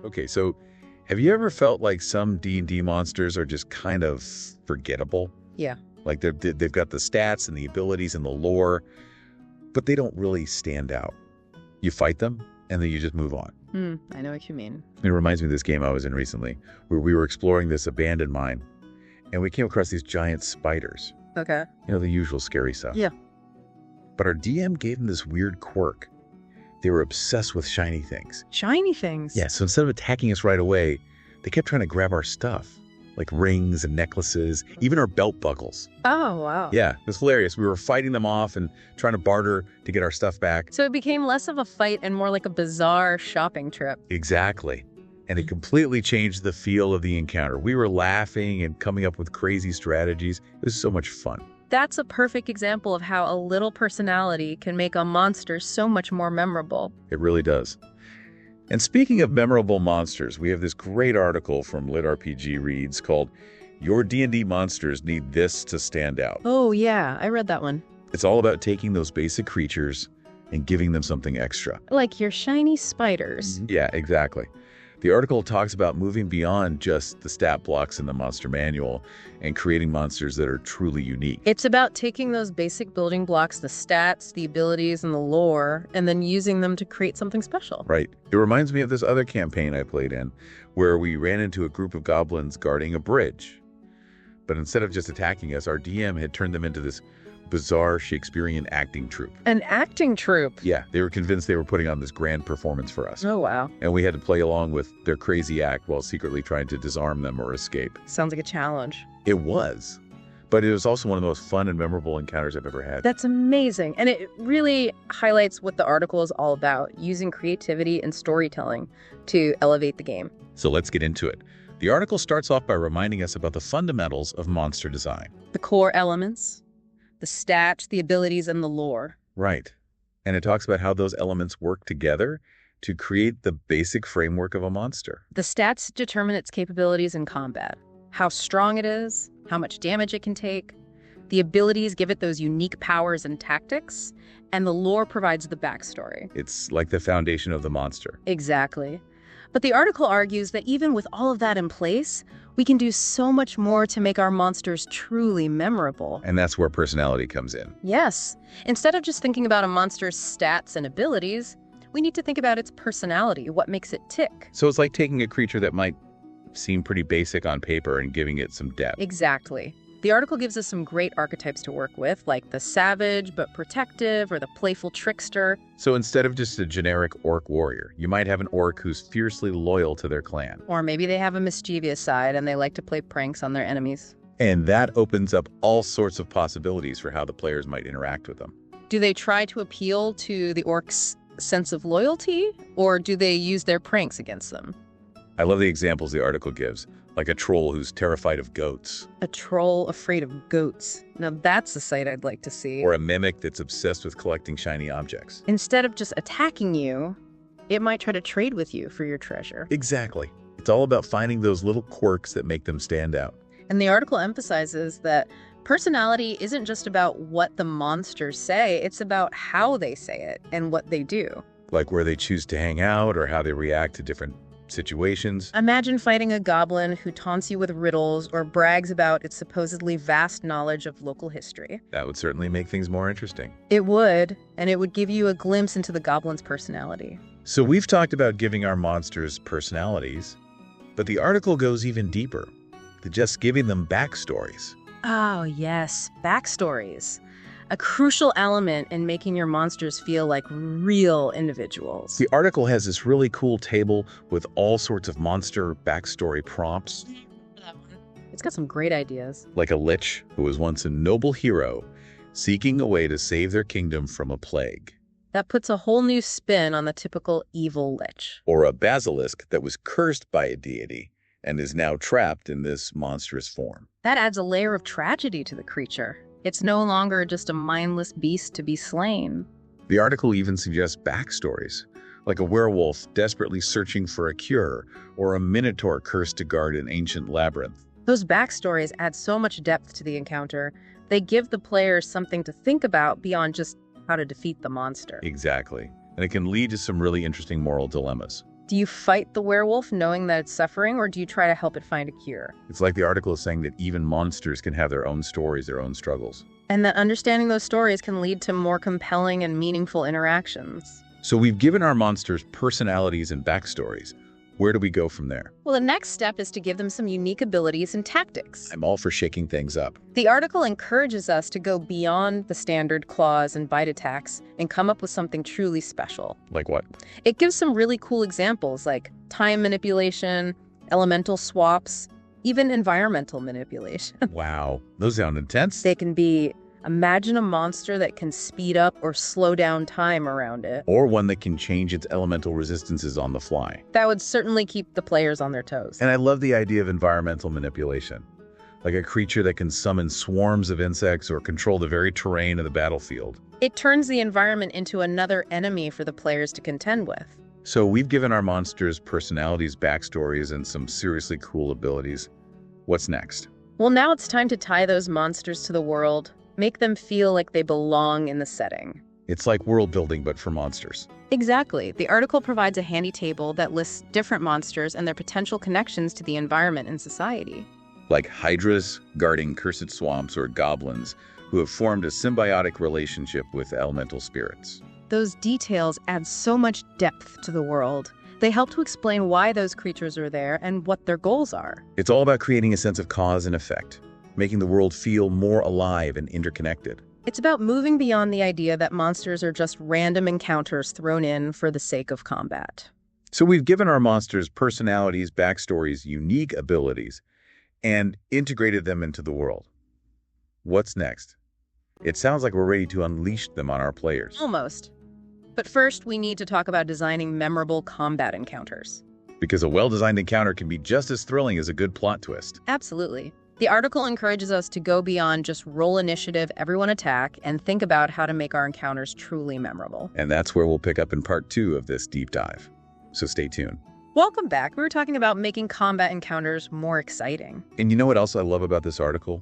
Okay, so have you ever felt like some D&D monsters are just kind of forgettable? Yeah. Like they've got the stats and the abilities and the lore, but they don't really stand out. You fight them, and then you just move on. I know what you mean. It reminds me of this game I was in recently, where we were exploring this abandoned mine, and we came across these giant spiders. Okay. You know, the usual scary stuff. Yeah. But our DM gave them this weird quirk. They were obsessed with shiny things. Shiny things? Yeah, so instead of attacking us right away, they kept trying to grab our stuff, like rings and necklaces, even our belt buckles. Oh, wow. Yeah, it was hilarious. We were fighting them off and trying to barter to get our stuff back. So it became less of a fight and more like a bizarre shopping trip. Exactly. And it completely changed the feel of the encounter. We were laughing and coming up with crazy strategies. It was so much fun. That's a perfect example of how a little personality can make a monster so much more memorable. It really does. And speaking of memorable monsters, we have this great article from LitRPG Reads called Your D&D Monsters Need This to Stand Out. Oh, yeah, I read that one. It's all about taking those basic creatures and giving them something extra. Like your shiny spiders. Yeah, exactly. The article talks about moving beyond just the stat blocks in the monster manual and creating monsters that are truly unique. It's about taking those basic building blocks, the stats, the abilities, and the lore, and then using them to create something special. Right. It reminds me of this other campaign I played in, where we ran into a group of goblins guarding a bridge. But instead of just attacking us, our DM had turned them into this bizarre Shakespearean acting troupe. An acting troupe? Yeah, they were convinced they were putting on this grand performance for us. Oh, wow. And we had to play along with their crazy act while secretly trying to disarm them or escape. Sounds like a challenge. It was. But it was also one of the most fun and memorable encounters I've ever had. That's amazing. And it really highlights what the article is all about, using creativity and storytelling to elevate the game. So let's get into it. The article starts off by reminding us about the fundamentals of monster design. The core elements, the stats, the abilities, and the lore. Right. And it talks about how those elements work together to create the basic framework of a monster. The stats determine its capabilities in combat, how strong it is, how much damage it can take. The abilities give it those unique powers and tactics, and the lore provides the backstory. It's like the foundation of the monster. Exactly. But the article argues that even with all of that in place, we can do so much more to make our monsters truly memorable. And that's where personality comes in. Yes. Instead of just thinking about a monster's stats and abilities, we need to think about its personality, what makes it tick. So it's like taking a creature that might seem pretty basic on paper and giving it some depth. Exactly. The article gives us some great archetypes to work with, like the savage but protective or the playful trickster. So instead of just a generic orc warrior, you might have an orc who's fiercely loyal to their clan. Or maybe they have a mischievous side and they like to play pranks on their enemies. And that opens up all sorts of possibilities for how the players might interact with them. Do they try to appeal to the orc's sense of loyalty, or do they use their pranks against them? I love the examples the article gives, like a troll who's terrified of goats. A troll afraid of goats. Now that's a sight I'd like to see. Or a mimic that's obsessed with collecting shiny objects. Instead of just attacking you, it might try to trade with you for your treasure. Exactly. It's all about finding those little quirks that make them stand out. And the article emphasizes that personality isn't just about what the monsters say, it's about how they say it and what they do. Like where they choose to hang out or how they react to different situations. Imagine fighting a goblin who taunts you with riddles or brags about its supposedly vast knowledge of local history. That would certainly make things more interesting. It would, and it would give you a glimpse into the goblin's personality. So we've talked about giving our monsters personalities, but the article goes even deeper, to just giving them backstories. Oh, yes, backstories. A crucial element in making your monsters feel like real individuals. The article has this really cool table with all sorts of monster backstory prompts. It's got some great ideas. Like a lich who was once a noble hero, seeking a way to save their kingdom from a plague. That puts a whole new spin on the typical evil lich. Or a basilisk that was cursed by a deity and is now trapped in this monstrous form. That adds a layer of tragedy to the creature. It's no longer just a mindless beast to be slain. The article even suggests backstories, like a werewolf desperately searching for a cure, or a minotaur cursed to guard an ancient labyrinth. Those backstories add so much depth to the encounter. They give the players something to think about beyond just how to defeat the monster. Exactly. And it can lead to some really interesting moral dilemmas. Do you fight the werewolf knowing that it's suffering, or do you try to help it find a cure? It's like the article is saying that even monsters can have their own stories, their own struggles. And that understanding those stories can lead to more compelling and meaningful interactions. So we've given our monsters personalities and backstories. Where do we go from there? Well, the next step is to give them some unique abilities and tactics. I'm all for shaking things up. The article encourages us to go beyond the standard claws and bite attacks and come up with something truly special. Like what? It gives some really cool examples like time manipulation, elemental swaps, even environmental manipulation. Wow, those sound intense. They can be, imagine a monster that can speed up or slow down time around it. Or one that can change its elemental resistances on the fly. That would certainly keep the players on their toes. And I love the idea of environmental manipulation. Like a creature that can summon swarms of insects or control the very terrain of the battlefield. It turns the environment into another enemy for the players to contend with. So we've given our monsters personalities, backstories, and some seriously cool abilities. What's next? Well, now it's time to tie those monsters to the world, make them feel like they belong in the setting. It's like world building, but for monsters. Exactly. The article provides a handy table that lists different monsters and their potential connections to the environment and society. Like hydras guarding cursed swamps or goblins who have formed a symbiotic relationship with elemental spirits. Those details add so much depth to the world. They help to explain why those creatures are there and what their goals are. It's all about creating a sense of cause and effect, making the world feel more alive and interconnected. It's about moving beyond the idea that monsters are just random encounters thrown in for the sake of combat. So we've given our monsters personalities, backstories, unique abilities, and integrated them into the world. What's next? It sounds like we're ready to unleash them on our players. Almost. But first, we need to talk about designing memorable combat encounters. Because a well-designed encounter can be just as thrilling as a good plot twist. Absolutely. The article encourages us to go beyond just roll initiative, everyone attack, and think about how to make our encounters truly memorable. And that's where we'll pick up in part 2 of this deep dive. So stay tuned. Welcome back. We were talking about making combat encounters more exciting. And you know what else I love about this article?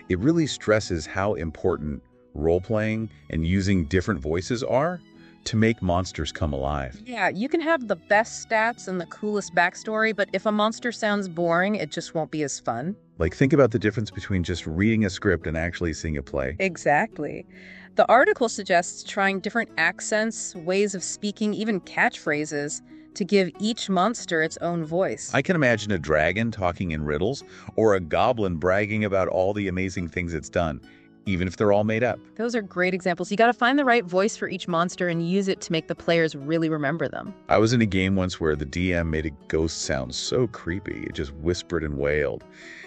It really stresses how important role-playing and using different voices are to make monsters come alive. Yeah, you can have the best stats and the coolest backstory, but if a monster sounds boring, it just won't be as fun. Like, think about the difference between just reading a script and actually seeing it play. Exactly. The article suggests trying different accents, ways of speaking, even catchphrases, to give each monster its own voice. I can imagine a dragon talking in riddles, or a goblin bragging about all the amazing things it's done, even if they're all made up. Those are great examples. You got to find the right voice for each monster and use it to make the players really remember them. I was in a game once where the DM made a ghost sound so creepy, it just whispered and wailed.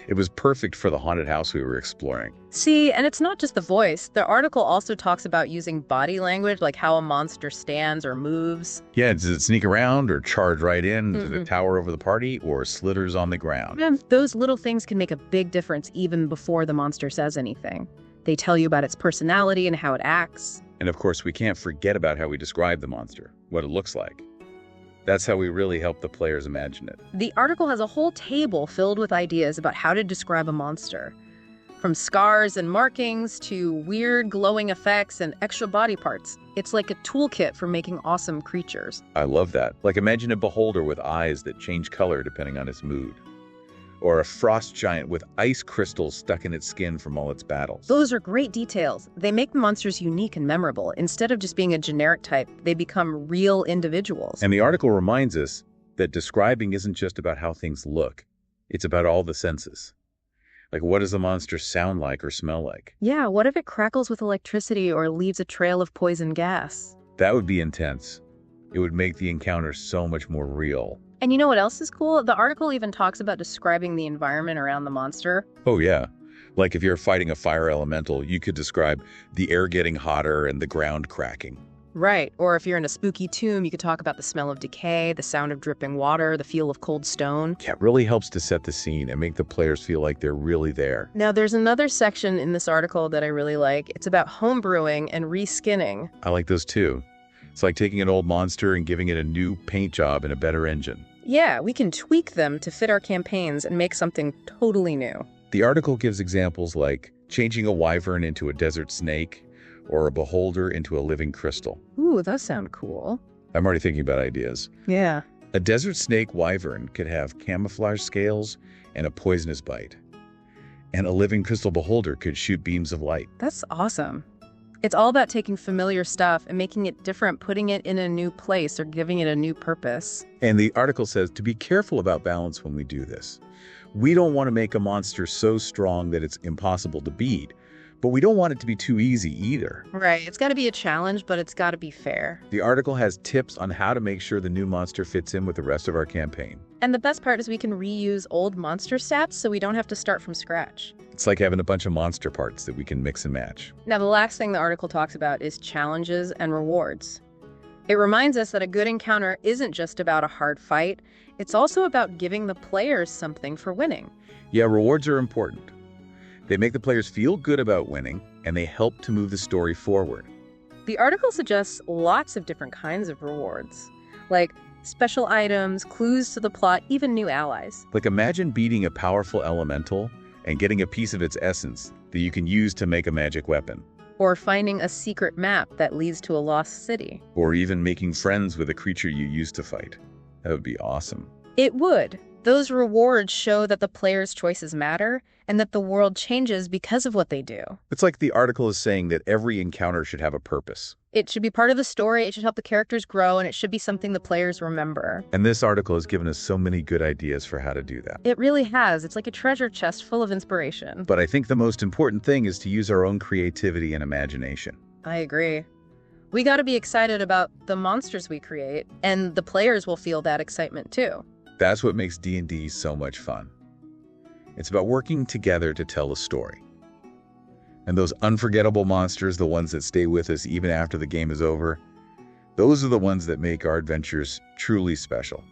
It was perfect for the haunted house we were exploring. See, and it's not just the voice. The article also talks about using body language, like how a monster stands or moves. Yeah, does it sneak around or charge right in? Does it tower over the party or slitters on the ground? And those little things can make a big difference even before the monster says anything. They tell you about its personality and how it acts. And of course, we can't forget about how we describe the monster, what it looks like. That's how we really help the players imagine it. The article has a whole table filled with ideas about how to describe a monster. From scars and markings to weird glowing effects and extra body parts. It's like a toolkit for making awesome creatures. I love that. Like, imagine a beholder with eyes that change color depending on its mood. Or a frost giant with ice crystals stuck in its skin from all its battles. Those are great details. They make the monsters unique and memorable. Instead of just being a generic type, they become real individuals. And the article reminds us that describing isn't just about how things look. It's about all the senses. Like, what does the monster sound like or smell like? Yeah, what if it crackles with electricity or leaves a trail of poison gas? That would be intense. It would make the encounter so much more real. And you know what else is cool? The article even talks about describing the environment around the monster. Oh, yeah. Like if you're fighting a fire elemental, you could describe the air getting hotter and the ground cracking. Right. Or if you're in a spooky tomb, you could talk about the smell of decay, the sound of dripping water, the feel of cold stone. Yeah, it really helps to set the scene and make the players feel like they're really there. Now, there's another section in this article that I really like. It's about homebrewing and reskinning. I like those too. It's like taking an old monster and giving it a new paint job and a better engine. Yeah, we can tweak them to fit our campaigns and make something totally new. The article gives examples like changing a wyvern into a desert snake or a beholder into a living crystal. Ooh, those sound cool. I'm already thinking about ideas. Yeah. A desert snake wyvern could have camouflage scales and a poisonous bite. And a living crystal beholder could shoot beams of light. That's awesome. It's all about taking familiar stuff and making it different, putting it in a new place or giving it a new purpose. And the article says to be careful about balance when we do this. We don't want to make a monster so strong that it's impossible to beat, but we don't want it to be too easy either. Right. It's got to be a challenge, but it's got to be fair. The article has tips on how to make sure the new monster fits in with the rest of our campaign. And the best part is we can reuse old monster stats so we don't have to start from scratch. It's like having a bunch of monster parts that we can mix and match. Now, the last thing the article talks about is challenges and rewards. It reminds us that a good encounter isn't just about a hard fight, it's also about giving the players something for winning. Yeah, rewards are important. They make the players feel good about winning, and they help to move the story forward. The article suggests lots of different kinds of rewards, like special items, clues to the plot, even new allies. Like imagine beating a powerful elemental and getting a piece of its essence that you can use to make a magic weapon. Or finding a secret map that leads to a lost city. Or even making friends with a creature you used to fight. That would be awesome. It would. Those rewards show that the player's choices matter and that the world changes because of what they do. It's like the article is saying that every encounter should have a purpose. It should be part of the story, it should help the characters grow, and it should be something the players remember. And this article has given us so many good ideas for how to do that. It really has. It's like a treasure chest full of inspiration. But I think the most important thing is to use our own creativity and imagination. I agree. We got to be excited about the monsters we create, and the players will feel that excitement too. That's what makes D&D so much fun. It's about working together to tell a story. And those unforgettable monsters, the ones that stay with us even after the game is over, those are the ones that make our adventures truly special.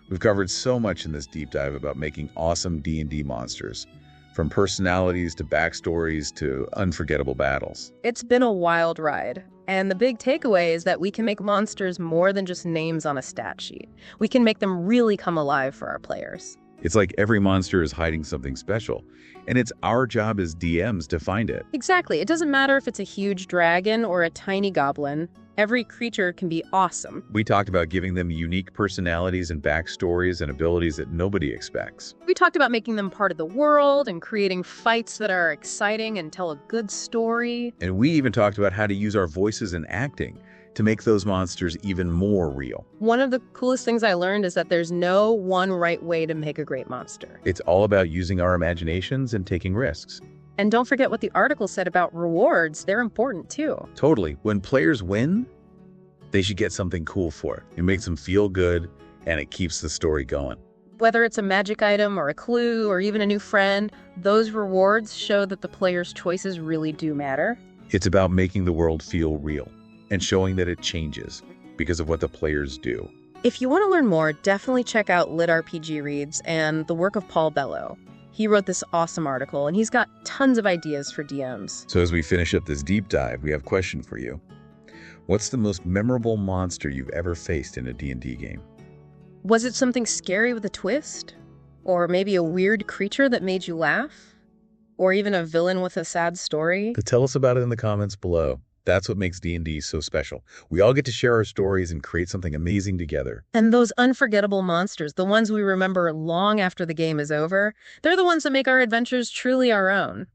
We've covered so much in this deep dive about making awesome D&D monsters, from personalities to backstories to unforgettable battles. It's been a wild ride, and the big takeaway is that we can make monsters more than just names on a stat sheet. We can make them really come alive for our players. It's like every monster is hiding something special, and it's our job as DMs to find it. Exactly. It doesn't matter if it's a huge dragon or a tiny goblin. Every creature can be awesome. We talked about giving them unique personalities and backstories and abilities that nobody expects. We talked about making them part of the world and creating fights that are exciting and tell a good story. And we even talked about how to use our voices and acting to make those monsters even more real. One of the coolest things I learned is that there's no one right way to make a great monster. It's all about using our imaginations and taking risks. And don't forget what the article said about rewards. They're important too. Totally. When players win, they should get something cool for it. It makes them feel good, and it keeps the story going. Whether it's a magic item or a clue or even a new friend, those rewards show that the player's choices really do matter. It's about making the world feel real and showing that it changes because of what the players do. If you want to learn more, definitely check out LitRPG Reads and the work of Paul Bello. He wrote this awesome article, and he's got tons of ideas for DMs. So as we finish up this deep dive, we have a question for you. What's the most memorable monster you've ever faced in a D&D game? Was it something scary with a twist? Or maybe a weird creature that made you laugh? Or even a villain with a sad story? Tell us about it in the comments below. That's what makes D&D so special. We all get to share our stories and create something amazing together. And those unforgettable monsters, the ones we remember long after the game is over, they're the ones that make our adventures truly our own.